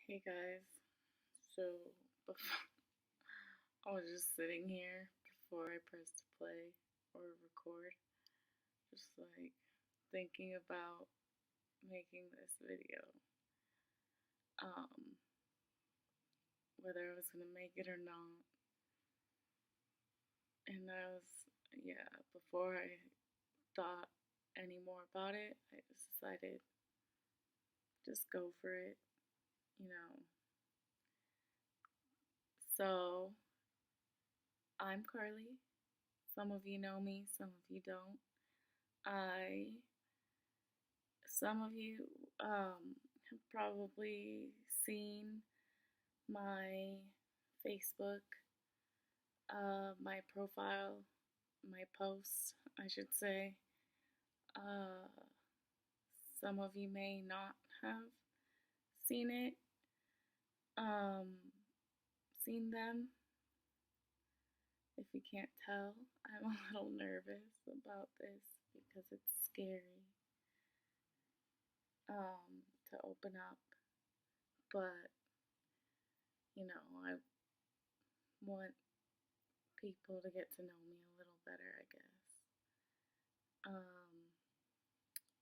Hey guys, so before, I was just sitting here before I pressed play or record, just like thinking about making this video. Um, Whether I was gonna make it or not. And yeah, before I thought any more about it, I just decided just go for it, you know. So, I'm Carly. Some of you know me, some of you don't. I Some of you have probably seen my Facebook, my profile, my posts, I should say. Uh, some of you may not have seen it, um, seen them. If you can't tell, I'm a little nervous about this because it's scary to open up, but I want people to get to know me a little better, I guess. Um,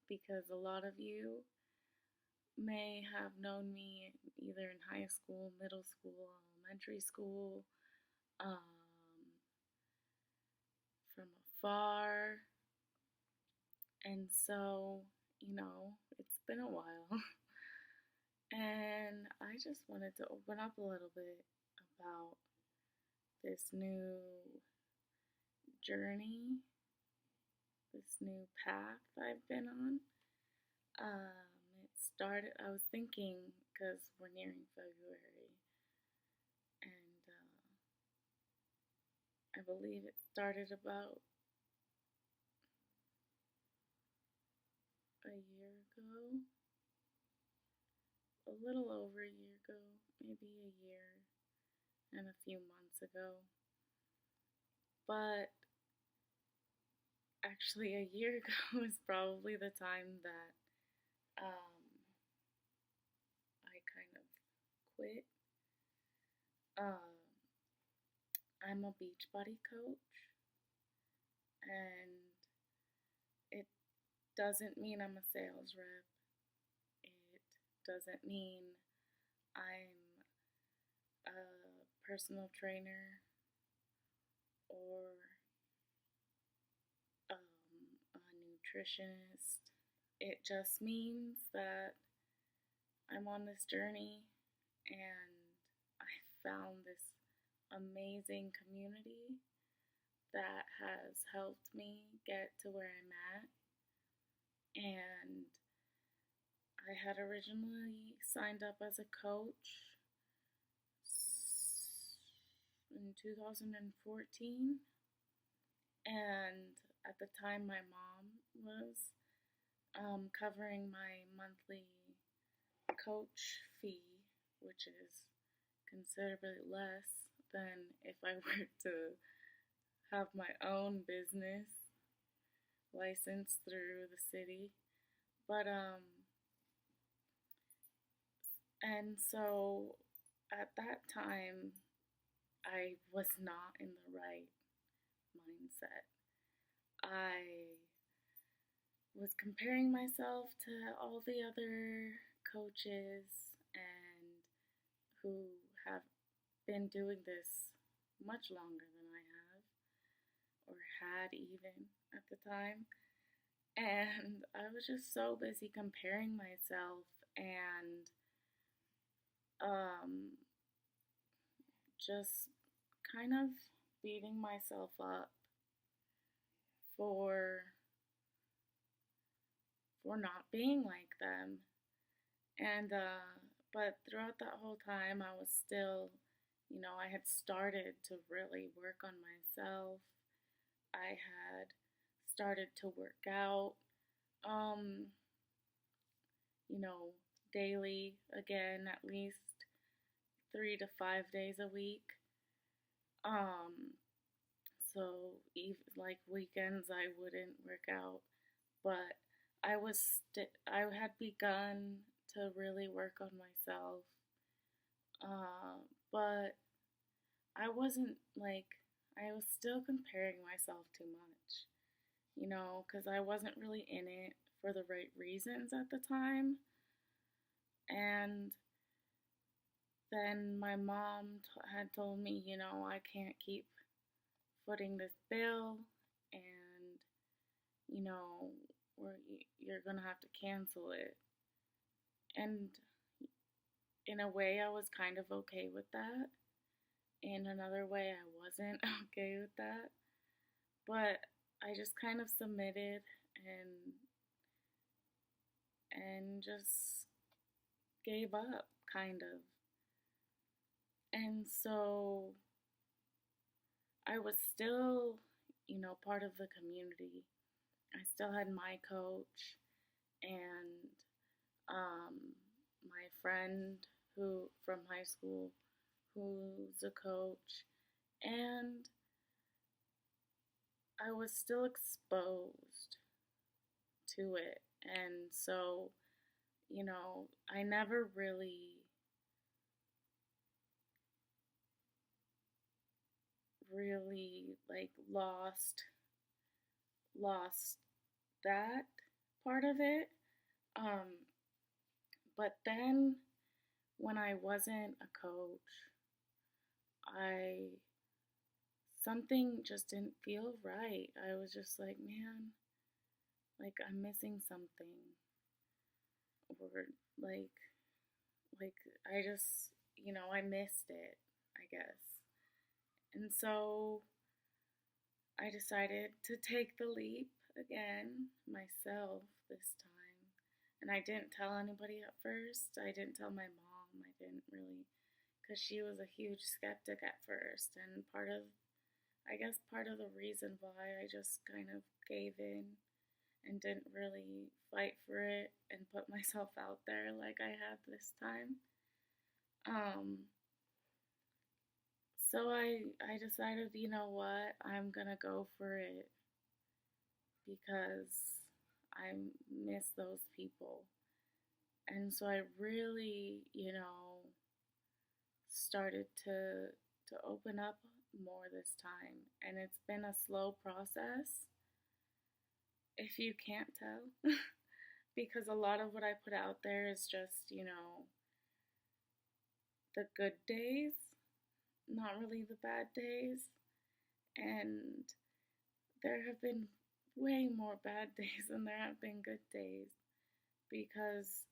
because a lot of you may have known me either in high school, middle school, elementary school, um, from afar. And so, it's been a while. And I just wanted to open up a little bit about this new journey, this new path I've been on. It started, I was thinking, because we're nearing February, and I believe it started about a year ago, a little over a year ago, maybe a year and a few months ago. But actually, a year ago is probably the time that I kind of quit. Um, I'm a Beachbody coach, and it doesn't mean I'm a sales rep. It doesn't mean I'm a personal trainer or a nutritionist. It just means that I'm on this journey and I found this amazing community that has helped me get to where I'm at. And I had originally signed up as a coach in 2014, and at the time my mom was covering my monthly coach fee, which is considerably less than if I were to have my own business licensed through the city. But and so at that time I was not in the right mindset. I was comparing myself to all the other coaches and who have been doing this much longer than I have, or had even at the time. And I was just so busy comparing myself and just kind of beating myself up for not being like them. And but throughout that whole time I was still, I had started to really work on myself. I had started to work out, um, you know, daily again, at least 3 to 5 days a week. So even like weekends I wouldn't work out, but I had begun to really work on myself, Uh, but I wasn't like, I was still comparing myself too much, because I wasn't really in it for the right reasons at the time. And then my mom had told me, I can't keep footing this bill, and, you know, you're gonna have to cancel it. And in a way, I was kind of okay with that. In another way, I wasn't okay with that. But I just kind of submitted and just gave up, kind of. And so I was still, part of the community. I still had my coach and my friend who from high school who's a coach, and I was still exposed to it. And so, I never really like lost that part of it. Um, but then when I wasn't a coach, I something just didn't feel right. I was just like, man, like I'm missing something, or like like I just, I missed it, I guess. And so I decided to take the leap again myself this time. And I didn't tell anybody at first. I didn't tell my mom. I didn't really, because she was a huge skeptic at first. And I guess part of the reason why I just kind of gave in and didn't really fight for it and put myself out there like I have this time. Um, so I decided, what, I'm gonna go for it because I miss those people. And so I really, started to open up more this time. And it's been a slow process, if you can't tell, because a lot of what I put out there is just, the good days, not really the bad days. And there have been way more bad days than there have been good days, because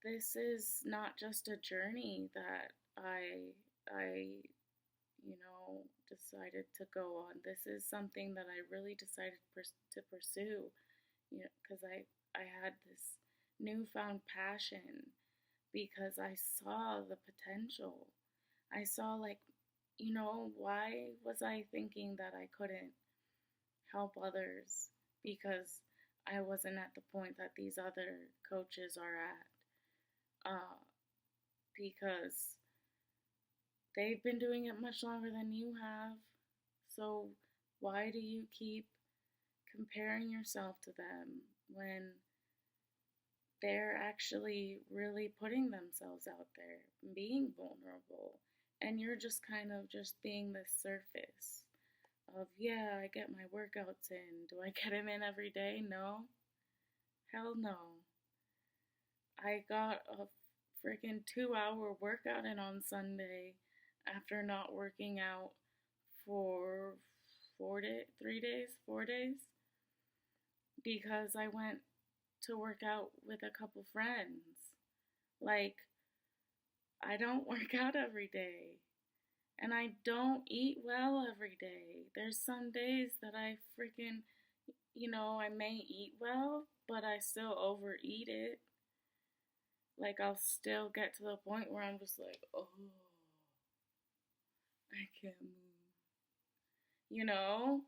this is not just a journey that I decided to go on. This is something that I really decided to pursue, because I had this newfound passion because I saw the potential. I saw, like, why was I thinking that I couldn't help others because I wasn't at the point that these other coaches are at? Because they've been doing it much longer than you have. So why do you keep comparing yourself to them when they're actually really putting themselves out there, being vulnerable, and you're just kind of just being the surface of, yeah, I get my workouts in. Do I get them in every day? No. Hell no. I got a freaking 2 hour workout in on Sunday after not working out for 3 days, 4 days, because I went to work out with a couple friends. Like, I don't work out every day. And I don't eat well every day. There's some days that I freaking, I may eat well, but I still overeat it. Like, I'll still get to the point where I'm just like, oh, I can't move. You know?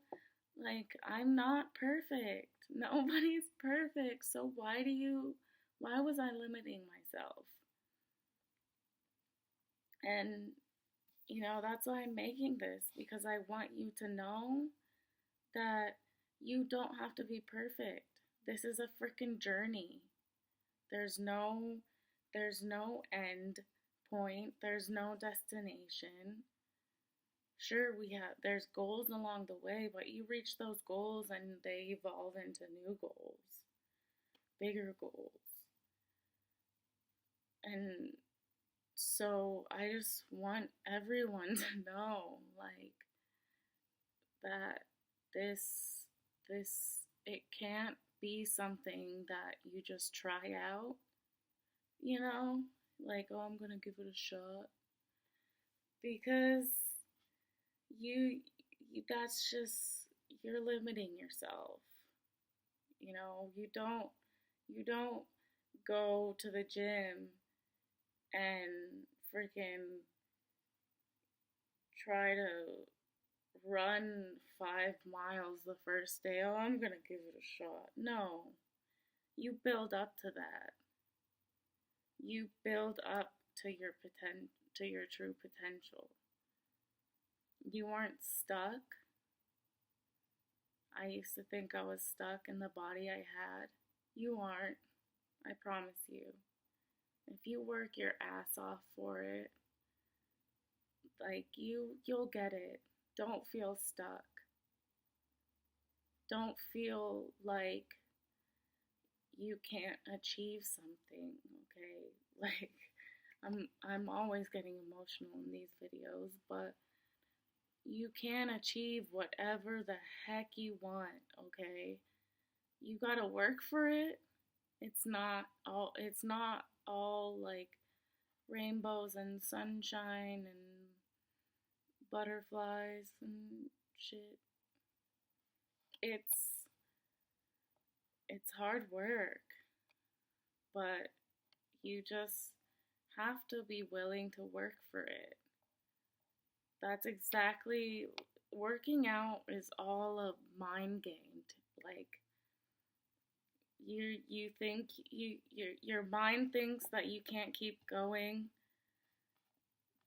Like, I'm not perfect. Nobody's perfect. So why was I limiting myself? And, that's why I'm making this, because I want you to know that you don't have to be perfect. This is a freaking journey. There's no there's no end point, there's no destination. Sure, there's goals along the way, but you reach those goals and they evolve into new goals, bigger goals. And so I just want everyone to know, like, that this it can't be something that you just try out, you know? Like, oh, I'm gonna give it a shot. Because you, that's just, you're limiting yourself. You don't go to the gym and freaking try to run 5 miles the first day. Oh, I'm gonna give it a shot. No, you build up to that. You build up to your true potential. You weren't stuck. I used to think I was stuck in the body I had. You aren't. I promise you. If you work your ass off for it, like you'll get it. Don't feel stuck. Don't feel like you can't achieve something, okay? Like I'm always getting emotional in these videos, but you can achieve whatever the heck you want, okay? You got to work for it. It's not all like rainbows and sunshine and butterflies and shit. It's it's hard work, but you just have to be willing to work for it. That's exactly working out is all a mind game. Like you think your mind thinks that you can't keep going,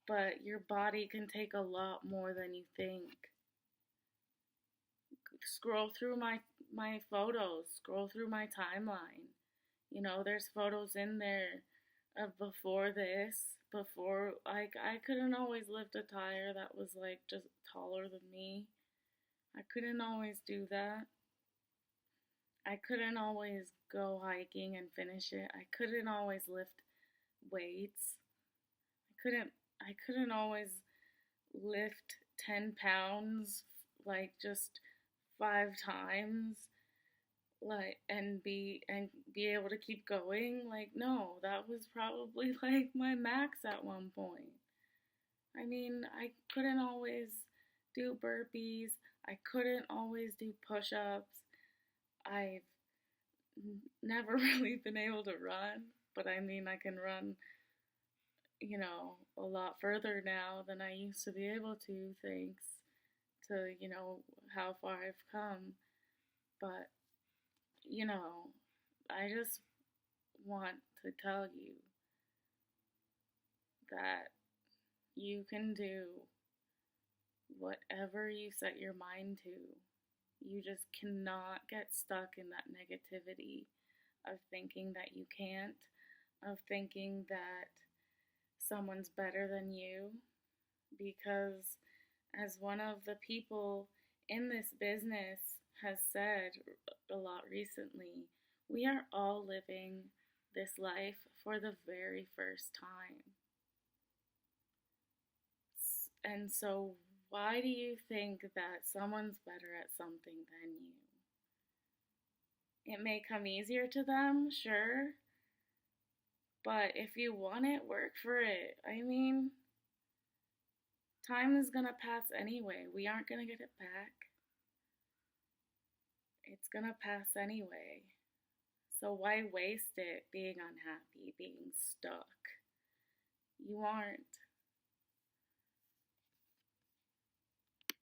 but your body can take a lot more than you think. Scroll through my photos, scroll through my timeline. There's photos in there of before this, before, like, I couldn't always lift a tire that was like just taller than me. I couldn't always do that. I couldn't always go hiking and finish it. I couldn't always lift weights. I couldn't always lift 10 pounds like just 5 times, like, and be able to keep going. Like, no, that was probably like my max at one point. I mean, I couldn't always do burpees. I couldn't always do push-ups. I've never really been able to run, but I mean, I can run, a lot further now than I used to be able to, thanks to, how far I've come. But, you know, I just want to tell you that you can do whatever you set your mind to. You just cannot get stuck in that negativity of thinking that you can't, of thinking that someone's better than you. Because, as one of the people in this business has said a lot recently, we are all living this life for the very first time. And so, why do you think that someone's better at something than you? It may come easier to them, sure, but if you want it, work for it. I mean, time is gonna pass anyway. We aren't gonna get it back. It's gonna pass anyway. So why waste it being unhappy, being stuck? You aren't.